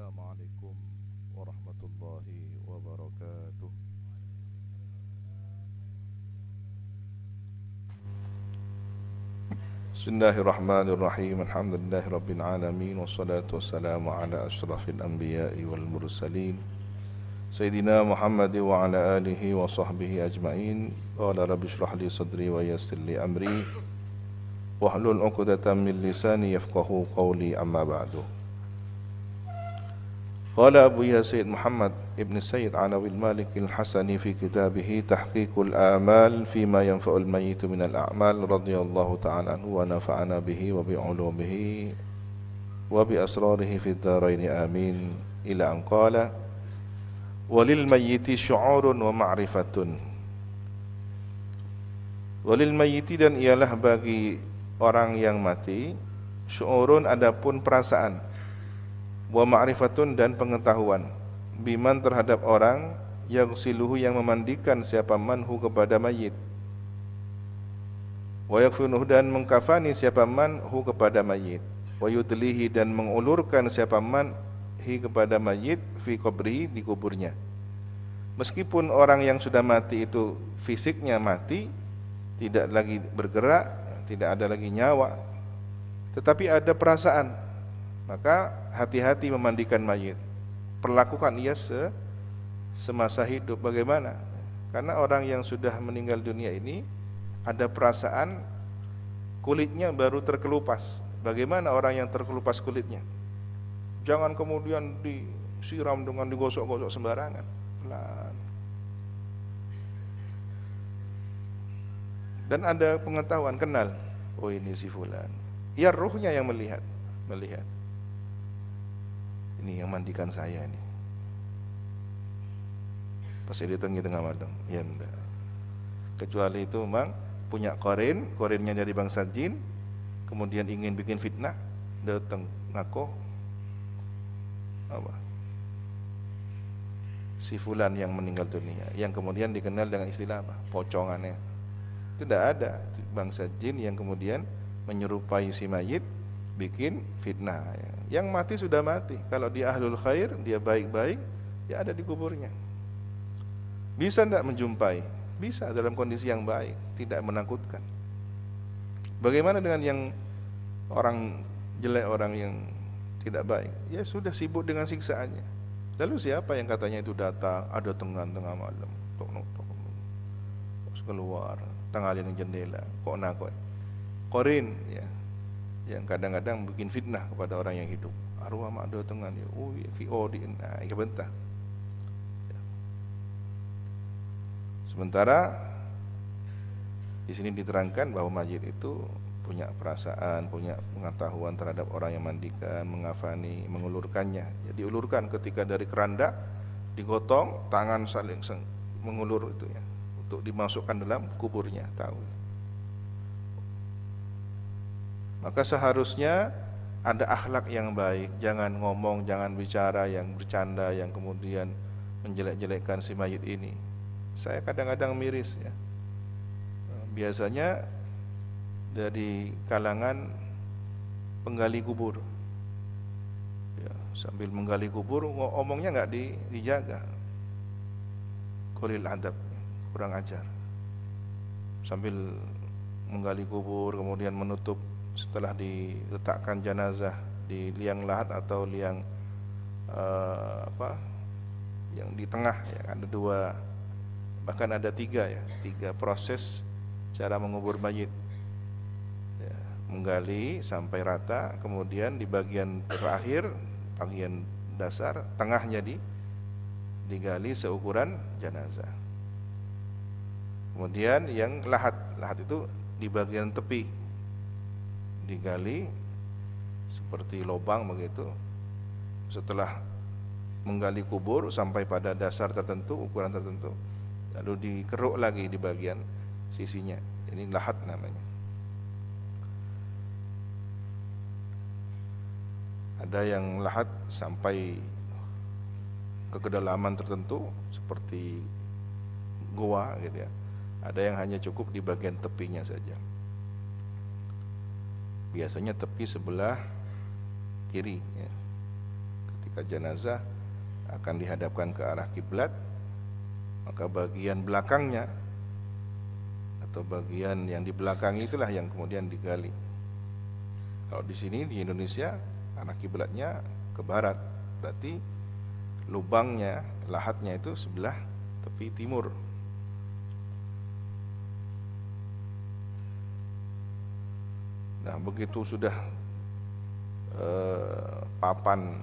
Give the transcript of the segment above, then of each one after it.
Assalamualaikum warahmatullahi wabarakatuh. Bismillahirrahmanirrahim. Alhamdulillahirabbil alamin wassalatu wassalamu ala asyrafil anbiya'i wal mursalin Sayyidina Muhammad wa ala alihi wa sahbihi ajma'in. Qala rabbi shrah li sadri wa yassir li amri wahlul 'uqdatam min lisani yafqahu qawli, amma ba'du. Qala Abu Yazid Muhammad ibn Sayyid Alawi al-Malik al-Hasani fi kitabih Tahqiqul Amal fima yanfa'ul mayyit min al-a'mal radhiyallahu ta'ala anhu wa nafa'ana bihi wa bi 'ulumihi wa bi asrarihi fid dharain amin, ila an qala walil mayyiti syu'urun wa ma'rifatun. Walil mayyiti, dan ialah bagi orang yang mati, syu'urun, adapun perasaan, wa ma'rifatun, dan pengetahuan, biman, terhadap orang, yang siluhu, yang memandikan siapa manhu kepada mayit, wa yakfinuhu, dan mengkafani siapa manhu kepada mayit, wa yudlihi, dan mengulurkan siapa manhi kepada mayit, fi qabrihi, di kuburnya. Meskipun orang yang sudah mati itu fisiknya mati, tidak lagi bergerak, tidak ada lagi nyawa, tetapi ada perasaan, maka hati-hati memandikan mayit. Perlakukan ia semasa hidup. Bagaimana? Karena orang yang sudah meninggal dunia ini ada perasaan, kulitnya baru terkelupas. Bagaimana orang yang terkelupas kulitnya? Jangan kemudian disiram dengan digosok-gosok sembarangan. Pelan. Dan ada pengetahuan, kenal. Oh, ini si fulan. Ya, ruhnya yang melihat. Ini yang mandikan saya ini. Pasti di tengah malam. Ya enggak. Kecuali itu memang punya korinnya dari bangsa jin, kemudian ingin bikin fitnah, datang ngaku apa? Si fulan yang meninggal dunia, yang kemudian dikenal dengan istilah apa? Pocongannya. Tidak ada bangsa jin yang kemudian menyerupai si mayit bikin fitnah. Yang mati sudah mati. Kalau dia ahlul khair, dia baik-baik, ya ada di kuburnya. Bisa tidak menjumpai? Bisa, dalam kondisi yang baik, tidak menakutkan. Bagaimana dengan yang orang jelek, orang yang tidak baik? Ya sudah, sibuk dengan siksaannya. Lalu siapa yang katanya itu datang, ada tengah malam, terus keluar, tanggalin jendela, kok nakut? Korin, ya, yang kadang-kadang bikin fitnah kepada orang yang hidup. Arwah mak do tengan ya, oh ya VO di nah, bentah. Sementara di sini diterangkan bahwa mayit itu punya perasaan, punya pengetahuan terhadap orang yang mandikan, mengafani, mengulurkannya. Ya, diulurkan ketika dari keranda digotong, tangan saling mengulur itu ya, untuk dimasukkan dalam kuburnya, tahu. Maka seharusnya ada akhlak yang baik, jangan ngomong, jangan bicara yang bercanda, yang kemudian menjelek-jelekkan si mayit ini. Saya kadang-kadang miris ya. Biasanya dari kalangan penggali kubur ya, sambil menggali kubur ngomongnya nggak dijaga, qulil adab, kurang ajar. Sambil menggali kubur kemudian menutup, setelah diletakkan jenazah di liang lahat atau liang yang di tengah ya, ada dua, bahkan ada tiga ya, tiga proses cara mengubur mayit ya, menggali sampai rata, kemudian di bagian terakhir, bagian dasar tengahnya digali seukuran jenazah. Kemudian yang lahat itu di bagian tepi digali seperti lubang begitu. Setelah menggali kubur sampai pada dasar tertentu, ukuran tertentu, lalu dikeruk lagi di bagian sisinya. Ini lahat namanya. Ada yang lahat sampai ke kedalaman tertentu seperti goa gitu ya. Ada yang hanya cukup di bagian tepinya saja. Biasanya tepi sebelah kiri ya. ketika jenazah akan dihadapkan ke arah kiblat, maka bagian belakangnya atau bagian yang di belakang itulah yang kemudian digali. Kalau di sini di Indonesia arah kiblatnya ke barat, berarti lubangnya, lahatnya itu sebelah tepi timur. Nah, begitu sudah papan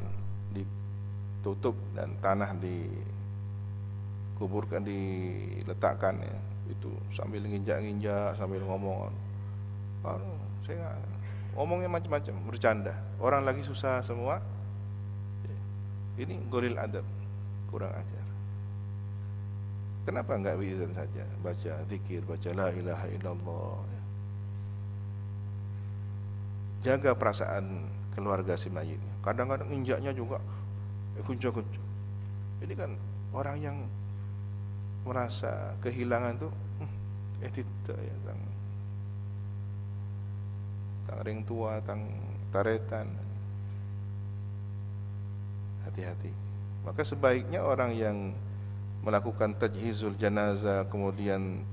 ditutup dan tanah dikuburkan, diletakkan ya, itu sambil nginjak-nginjak, sambil ngomong, saya ngomongnya macam-macam, bercanda, orang lagi susah semua. Ini golil adab, kurang ajar. Kenapa enggak wizan saja, baca zikir, baca la ilaha illallah. Jaga perasaan keluarga si mayit. Kadang-kadang injaknya juga kunci-kunci. Ini kan orang yang merasa kehilangan tuh, tidak ya, tang ring tua, tang taretan. Hati-hati. Maka sebaiknya orang yang melakukan tajhizul janazah, kemudian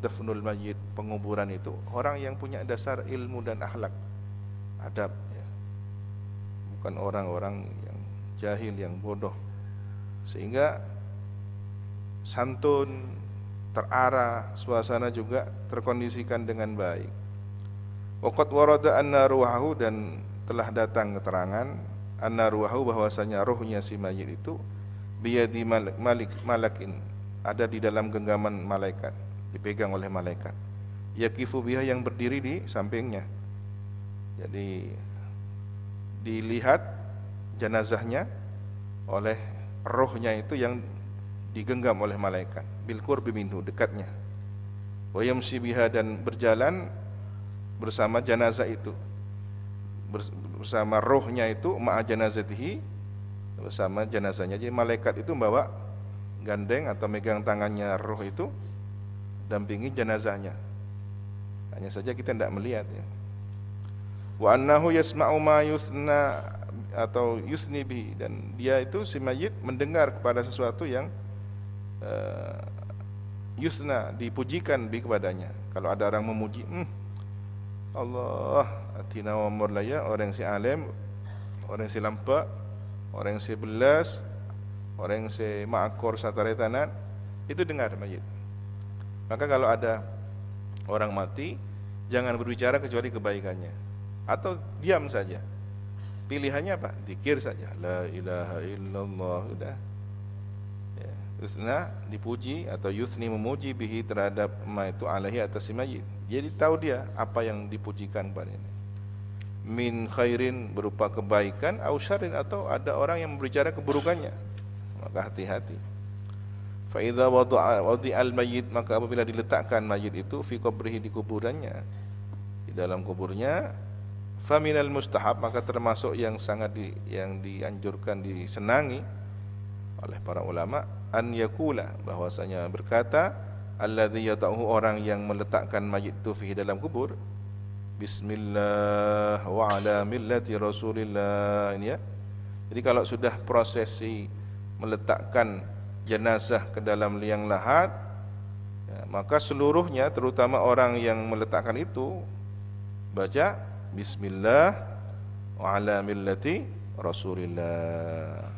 dafnul mayyit, penguburan itu orang yang punya dasar ilmu dan akhlak, adab ya. Bukan orang-orang yang jahil, yang bodoh, sehingga santun, terarah, suasana juga terkondisikan dengan baik. Waqad warada anna ruhahu, dan telah datang keterangan anna ruhahu, bahwasanya rohnya si mayit itu biyadi malakin, ada di dalam genggaman malaikat, dipegang oleh malaikat. Yaqifu biha, yang berdiri di sampingnya. Jadi dilihat jenazahnya oleh rohnya itu yang digenggam oleh malaikat, bil qurbi minhu, dekatnya. Wa yamshi biha, dan berjalan bersama jenazah itu, bersama rohnya itu, ma'a janazatihi, bersama jenazahnya. Jadi malaikat itu membawa, gandeng atau megang tangannya roh itu, dampingi jenazahnya. Hanya saja kita tidak melihat ya. Wa annahu yasma'u ma yusna atau yusni bihi, dan dia itu si mayit mendengar kepada sesuatu yang yusna, dipujikan bi kepadanya. Kalau ada orang memuji, Allah atina wa murlaya, orang si alim, orang si lampak, orang yang sebelas, orang yang semakor sataretanan, itu dengar mayit. Maka kalau ada orang mati, jangan berbicara kecuali kebaikannya, atau diam saja. Pilihannya apa? Zikir saja, la ilaha illallah, sudah ya. Yusna, dipuji, atau yusni, memuji bihi, terhadap ma itu alaihi, atas si mayit. Jadi tahu dia apa yang dipujikan padanya. Min khairin, berupa kebaikan, au syarrin, atau ada orang yang berbicara keburukannya, maka hati-hati. Fa idza wadi'al mayyit, maka apabila diletakkan mayit itu fi qabrihi, di kuburannya, di dalam kuburnya, fa minal mustahab, maka termasuk yang sangat yang dianjurkan, disenangi oleh para ulama, an yakula, bahwasanya berkata, alladzi yata'uhu, orang yang meletakkan mayit itu fi dalam kubur, Bismillah wa ala millati Rasulillah, ini ya. Jadi kalau sudah prosesi meletakkan jenazah ke dalam liang lahat ya, maka seluruhnya, terutama orang yang meletakkan itu, baca Bismillah wa ala millati Rasulillah.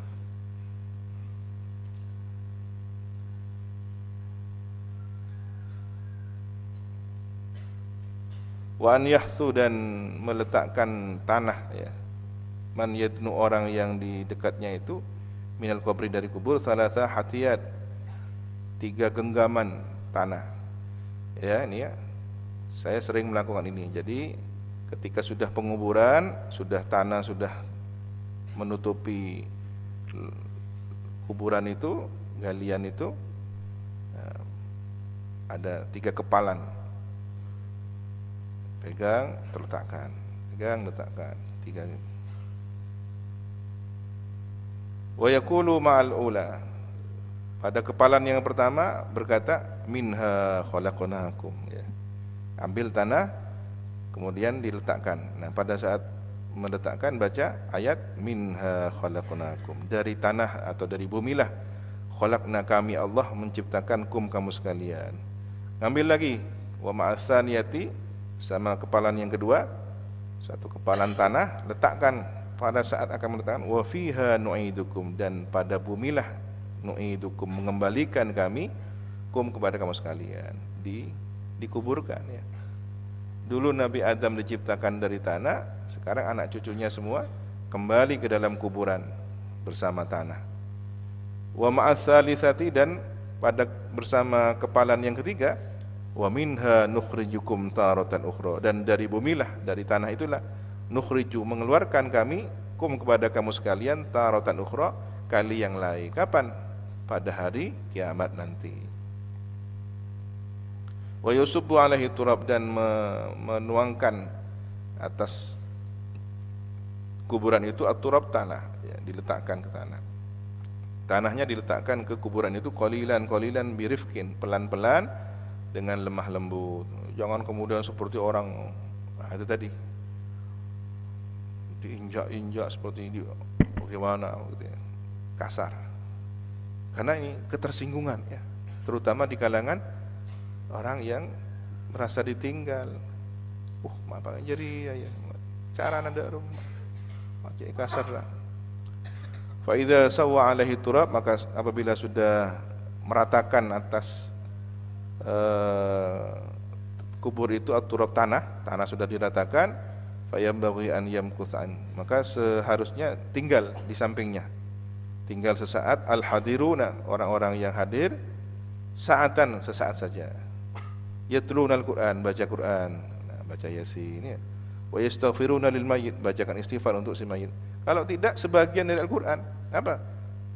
Wa an yahthu, dan meletakkan tanah ya, man yadnu, orang yang di dekatnya itu, minal qabri, dari kubur, salatha hatiyat, 3 genggaman tanah ya. Ini ya, saya sering melakukan ini. Jadi ketika sudah penguburan, sudah tanah sudah menutupi kuburan itu, galian itu, ada 3 kepalan, pegang, terletakkan, pegang, letakkan, 3. Wa yaqulu ma'al ula, pada kepalan yang pertama berkata, minha khalaqnakum ya. Ambil tanah, kemudian diletakkan. Nah, pada saat meletakkan, baca ayat minha khalaqnakum, dari tanah atau dari bumilah khalaqna kami Allah menciptakan kum kamu sekalian. Ngambil lagi wa ma'atsaniyati, sama kepalan yang kedua, satu kepalan tanah letakkan pada saat akan meletakkan wa fiha nu'idukum, dan pada bumilah nu'idukum mengembalikan kami kum kepada kamu sekalian, dikuburkan ya. Dulu Nabi Adam diciptakan dari tanah, sekarang anak cucunya semua kembali ke dalam kuburan bersama tanah. Wa ma'ats-tsalitsati, dan pada bersama kepalan yang ketiga, wa minha nukhrijukum taratan ukhra, dan dari bumilah, dari tanah itulah nukhriju mengeluarkan kami kum kepada kamu sekalian taratan ukhra, kali yang lain. Kapan? Pada hari kiamat nanti. Wa yusubbu alaihi turab, dan menuangkan atas kuburan itu at-turab, tanah ya, diletakkan ke tanah. Tanahnya diletakkan ke kuburan itu qalilan birifkin, pelan-pelan dengan lemah lembut. Jangan kemudian seperti orang itu tadi diinjak-injak seperti ini, bagaimana gitu ya, kasar. Karena ini ketersinggungan ya, terutama di kalangan orang yang merasa ditinggal. Apa jadi ya, cara nada rumah pakai kasar lah. Fa idza sawwa alaihi turab, maka apabila sudah meratakan atas kubur itu at-turab, tanah sudah diratakan, fa yambaghi an yamkusan, maka seharusnya tinggal di sampingnya, tinggal sesaat, al-hadiruna, orang-orang yang hadir, saatan, sesaat saja, yatluna al-Quran, baca Quran, baca Yasin ya. Wa yastaghfiruna lil mayyit, bacakan istighfar untuk si mayit. Kalau tidak, sebagian dari Al-Quran apa?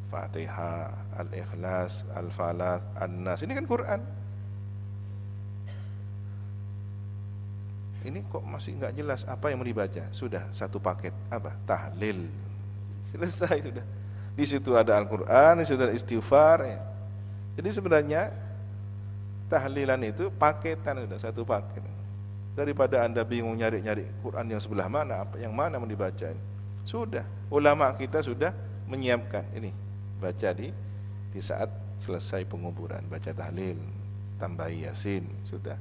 Fatihah, Al-Ikhlas, Al-Falaq, An-Nas, ini kan Quran. Ini kok masih enggak jelas apa yang mau dibaca? Sudah satu paket, apa? Tahlil. Selesai sudah. Di situ ada Al-Quran, di situ ada istighfar ya. Jadi sebenarnya tahlilan itu paketan, sudah satu paket. Daripada Anda bingung nyari-nyari Quran yang sebelah mana, apa yang mana mau dibaca. Sudah, ulama kita sudah menyiapkan ini. Baca di saat selesai penguburan, baca tahlil, tambah Yasin, sudah.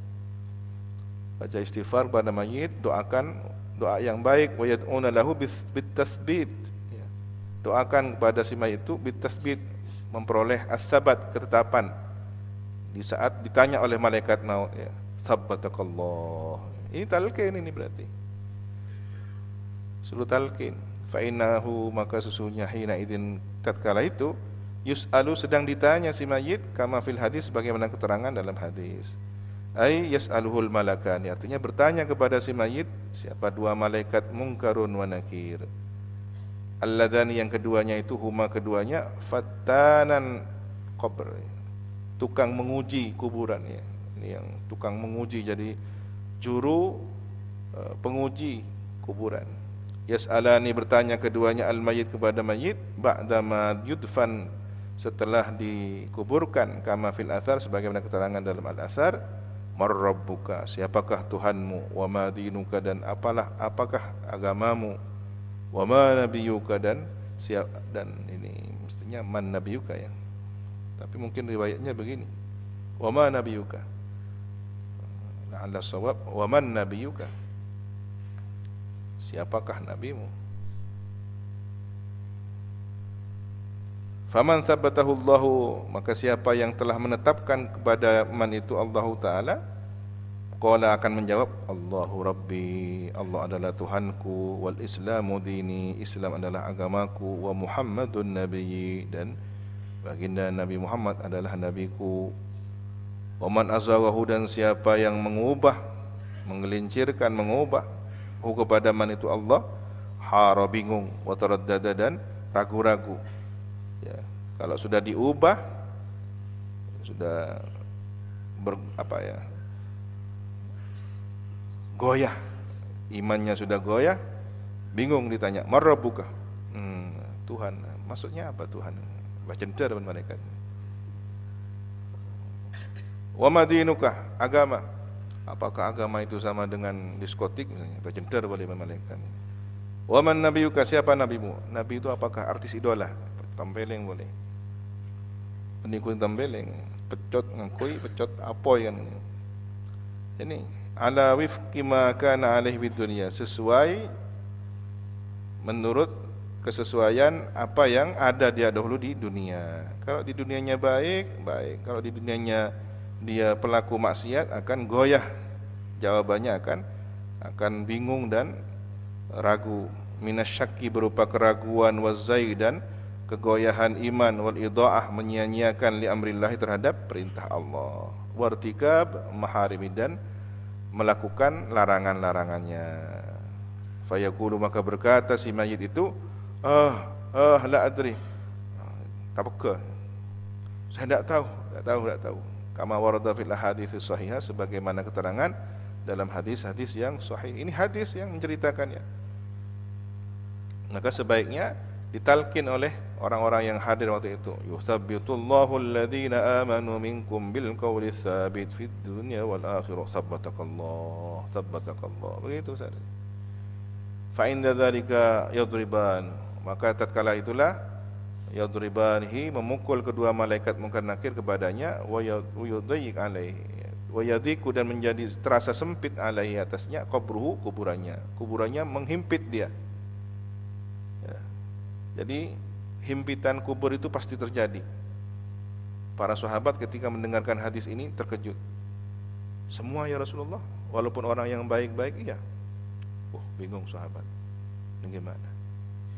Baca istighfar pada mayit, doakan doa yang baik, wa yad'una lahu bitatsbit. Doakan kepada si mayit itu bitatsbit, memperoleh as-sabat, ketetapan. Di saat ditanya oleh malaikat maut ya, sabbatakallah. Ini talqin, ini berarti suruh talqin. Fa innahu, maka sesungguhnya hina idzin, tatkala itu, yus'alu, sedang ditanya si mayit, kama fil hadis, sebagaimana keterangan dalam hadis. Ai yas'aluhul malakani, artinya bertanya kepada si mayit siapa dua malaikat, mungkarun wa nakir. Alladzani, yang keduanya itu, huma keduanya, fattanan qabr, tukang menguji kuburan ya. Ini yang tukang menguji, jadi juru penguji kuburan. Yas'alani, bertanya keduanya, al-mayyit, kepada mayit, ba'dama yudfan, setelah dikuburkan, kama fil athar, sebagaimana keterangan dalam al-athar, mar rabbuka, siapakah Tuhanmu, wa ma dinuka, dan apakah agamamu, wa ma nabiyuka, dan ini mestinya man nabiyuka ya, tapi mungkin riwayatnya begini, wa ma nabiyuka, la'alla shawab, wa man nabiyuka, siapakah nabimu. Faman tsabbatahu Allahu, maka siapa yang telah menetapkan kepada man itu Allah Ta'ala, qala, akan menjawab, Allahu Rabbi, Allah adalah Tuhanku, wal Islamu dini, Islam adalah agamaku, wa Muhammadun Nabiyyi, dan baginda Nabi Muhammad adalah nabiku. Wa man azaghahu, dan siapa yang mengubah, menggelincirkan, mengubah hu kepada man itu Allah, hara, bingung, wa taraddada, dan ragu-ragu. Ya, kalau sudah diubah, sudah goyah, imannya sudah goyah, bingung, ditanya, man rabbuka, Tuhan, maksudnya apa Tuhan? Bacenter dengan malaikat. Wa madinuka, agama, apakah agama itu sama dengan diskotik misalnya? Bacenter boleh malaikat. Wa man nabiyuka, siapa nabimu? Nabi itu apakah artis idola? Tempeleng boleh. Penikun tempeleng, pecot ngakui, pecot apoy kan. Ini ala wifqi ma kana alaihi bid dunya, sesuai menurut kesesuaian apa yang ada dia dahulu di dunia. Kalau di dunianya baik, baik. Kalau di dunianya dia pelaku maksiat, akan goyah. Jawabannya akan bingung dan ragu. Minasyakki, berupa keraguan, wazai, dan kegoyahan iman, wal idha'ah, menyia-nyiakan li amrillahi, terhadap perintah Allah, wartikab maharimi, dan melakukan larangan-larangannya. Fayaqulu, maka berkata si mayit itu, la adri, tak peka, saya tak tahu. Kama warada fil hadits sahihah, sebagaimana keterangan dalam hadis-hadis yang sahih. Ini hadis yang menceritakannya. Maka sebaiknya ditalkin oleh orang-orang yang hadir waktu itu. Yuthabbitullahu alladhina amanu minkum bil qawli tsabit fid dunya wal akhirah, tsabbatakallah. Begitu saja. Fa inda dzalika yadriban, maka tatkala itulah yadribanihi, memukul kedua malaikat munkar nakir kepadanya, wa yudayyiq alaihi, wa yadiku, dan menjadi terasa sempit alaihi, atasnya, qabruhu, kuburannya menghimpit dia. Ya. Jadi himpitan kubur itu pasti terjadi. Para sahabat ketika mendengarkan hadis ini terkejut. Semua ya Rasulullah, walaupun orang yang baik-baik, iya. Bingung sahabat. Ini gimana?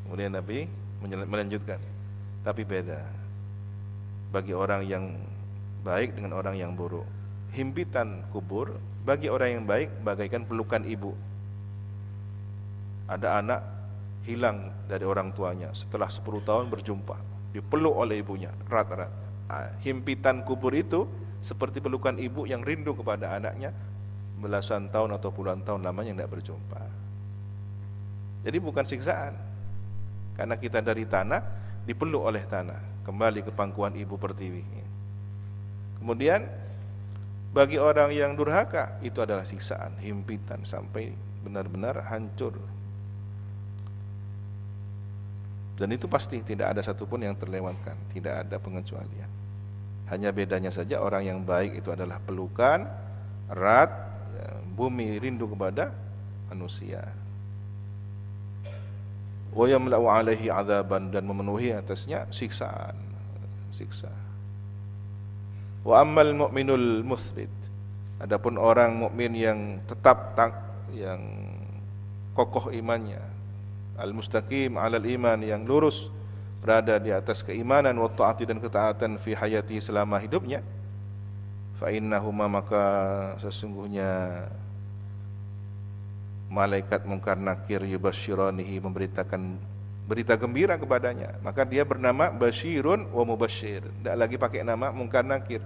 Kemudian Nabi melanjutkan, tapi beda bagi orang yang baik dengan orang yang buruk. Himpitan kubur bagi orang yang baik bagaikan pelukan ibu. Ada anak hilang dari orang tuanya, setelah 10 tahun berjumpa, dipeluk oleh ibunya erat-erat. Himpitan kubur itu seperti pelukan ibu yang rindu kepada anaknya belasan tahun atau puluhan tahun lamanya tidak berjumpa. Jadi bukan siksaan, karena kita dari tanah dipeluk oleh tanah, kembali ke pangkuan ibu pertiwi. Kemudian bagi orang yang durhaka itu adalah siksaan, himpitan sampai benar-benar hancur. Dan itu pasti tidak ada satupun yang terlewatkan, tidak ada pengecualian. Hanya bedanya saja, orang yang baik itu adalah pelukan erat, bumi rindu kepada manusia. Wa yamla'u 'alaihi 'adzaban, dan memenuhi atasnya siksaan, siksa. Wa ammal mu'minul mutsbit, adapun orang mukmin yang tetap yang kokoh imannya, al-mustaqim 'alal iman, yang lurus berada di atas keimanan, wa ta'ati, dan ketaatan, fi hayati, selama hidupnya, fa innahuma, maka sesungguhnya malaikat munkar nakir yubasyiranihi, memberitakan berita gembira kepadanya. Maka dia bernama Basyirun wa Mubasyir, tidak lagi pakai nama munkar nakir.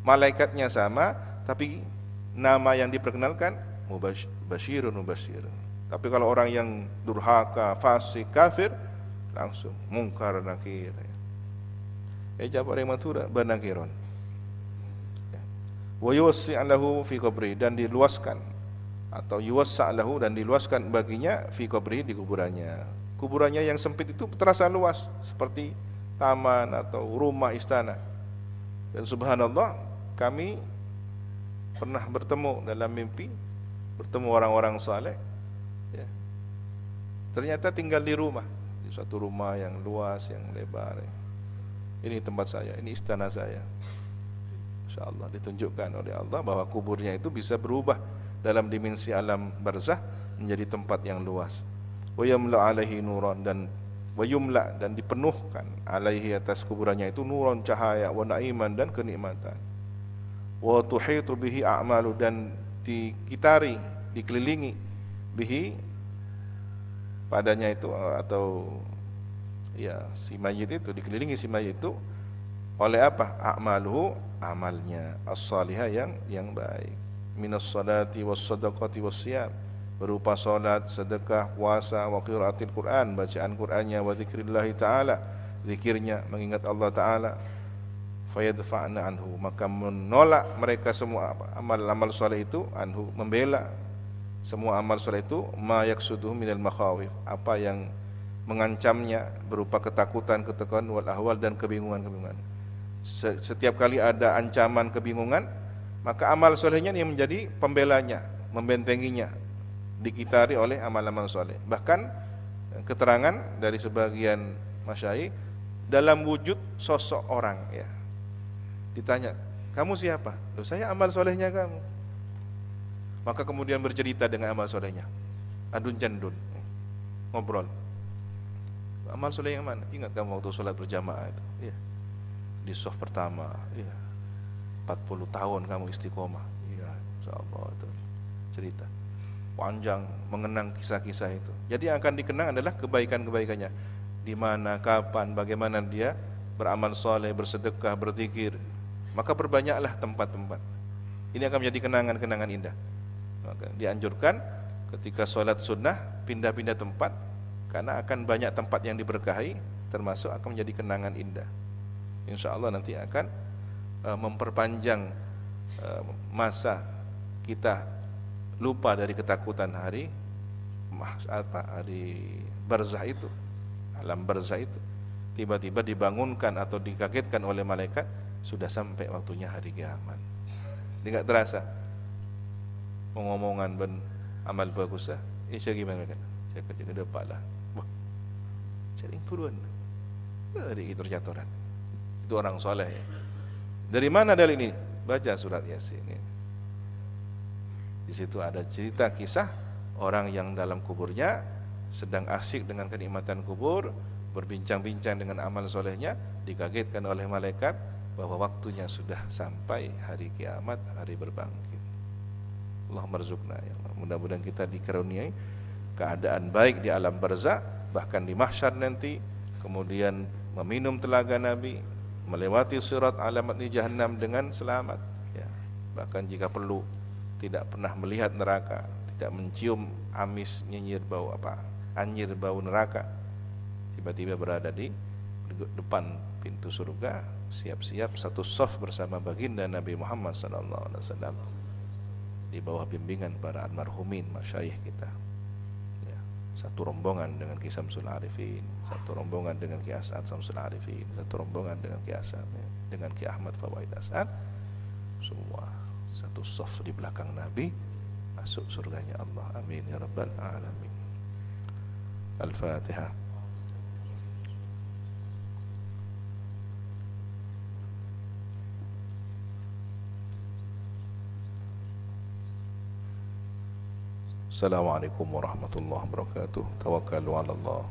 Malaikatnya sama, tapi nama yang diperkenalkan Basyirun Mubasyir. Tapi kalau orang yang durhaka, fasik, kafir, langsung munkar nakir. Ejab matura banakiron. Wa yuwassi' lahu fi qabri, dan diluaskan, atau yuwassa' lahu, dan diluaskan baginya, fi qabri, di kuburannya. Kuburannya yang sempit itu terasa luas, seperti taman atau rumah istana. Dan subhanallah, kami pernah bertemu dalam mimpi, bertemu orang-orang saleh, ya. Ternyata tinggal di rumah, di suatu rumah yang luas, yang lebar, ya. Ini tempat saya, ini istana saya. InsyaAllah ditunjukkan oleh Allah bahwa kuburnya itu bisa berubah dalam dimensi alam barzah menjadi tempat yang luas. Wa yamla alaihi nuran, dan wa yumla, dan dipenuhkan alaihi, atas kuburannya itu, nuran, cahaya, wa naiman, dan kenikmatan. Wa tuhitu bihi a'malu, dan dikitari, dikelilingi, bihi, padanya itu, atau ya si mayit itu, dikelilingi si mayit itu oleh apa? A'maluhu, amalnya, as-salihah, yang baik. Minas salati was sadaqati was siyam, berupa salat, sedekah, puasa, wa qiraatil Quran, bacaan Qur'annya, wa zikrillah taala, zikirnya, mengingat Allah taala. Fayadfa'na anhu, maka menolak mereka semua amal-amal saleh itu, anhu, membela Semua amal soleh itu ma yaksuduhu minal makhawif, apa yang mengancamnya berupa ketakutan, ketakutan wal ahwal dan kebingungan-kebingungan. Setiap kali ada ancaman kebingungan, maka amal solehnya yang menjadi pembelanya, membentenginya, dikitari oleh amal-amal soleh. Bahkan keterangan dari sebagian masyayikh dalam wujud sosok orang, ya. Ditanya, kamu siapa? Loh, saya amal solehnya kamu. Maka kemudian bercerita dengan amal solehnya, adun candun, ngobrol. Amal soleh yang mana? Ingat kamu waktu sholat berjamaah itu? Iya. Di shaf pertama, iya. 40 tahun kamu istiqomah. Iya, insyaallah itu. Cerita panjang mengenang kisah-kisah itu. Jadi yang akan dikenang adalah kebaikan-kebaikannya. Di mana, kapan, bagaimana dia beramal soleh, bersedekah, berzikir. Maka perbanyaklah tempat-tempat. Ini akan menjadi kenangan-kenangan indah. Maka dianjurkan ketika sholat sunnah pindah-pindah tempat, karena akan banyak tempat yang diberkahi, termasuk akan menjadi kenangan indah. Insya Allah nanti akan memperpanjang masa kita lupa dari ketakutan hari barzah itu, alam barzah itu. Tiba-tiba dibangunkan atau dikagetkan oleh malaikat, sudah sampai waktunya hari kiamat. Tidak terasa. Ngomongan ben amal bagus lah. Saya gimana kan? Saya kerja ke depan lah. Wah, sering puluhan. Dari itu terjaturan. Itu orang soleh. Ya. Dari mana dalil ini? Baca surat Yasin. Ya. Di situ ada cerita kisah orang yang dalam kuburnya sedang asyik dengan kenikmatan kubur, berbincang-bincang dengan amal solehnya, dikagetkan oleh malaikat bahwa waktunya sudah sampai hari kiamat, hari berbangkit. Allah merzukna, ya Allah. Mudah-mudahan kita dikaruniai keadaan baik di alam barzah, bahkan di mahsyar nanti, kemudian meminum telaga Nabi, melewati sirat alamat di jahannam dengan selamat, ya. Bahkan jika perlu tidak pernah melihat neraka, tidak mencium amis nyinyir bau anyir bau neraka, tiba-tiba berada di depan pintu surga, siap-siap satu shaf bersama baginda Nabi Muhammad SAW, di bawah bimbingan para almarhumin masyayikh kita, ya. Satu rombongan dengan Ki Samsul Arifin, satu rombongan dengan Ki As'ad Samsul Arifin, satu rombongan dengan Ki As'ad, dengan Ki Ahmad Fawaid As'ad, semua satu shaf di belakang Nabi, masuk surganya Allah. Amin ya rabbal alamin. Al-Fatihah. Assalamualaikum warahmatullahi wabarakatuh. Tawakkalu 'ala Allah.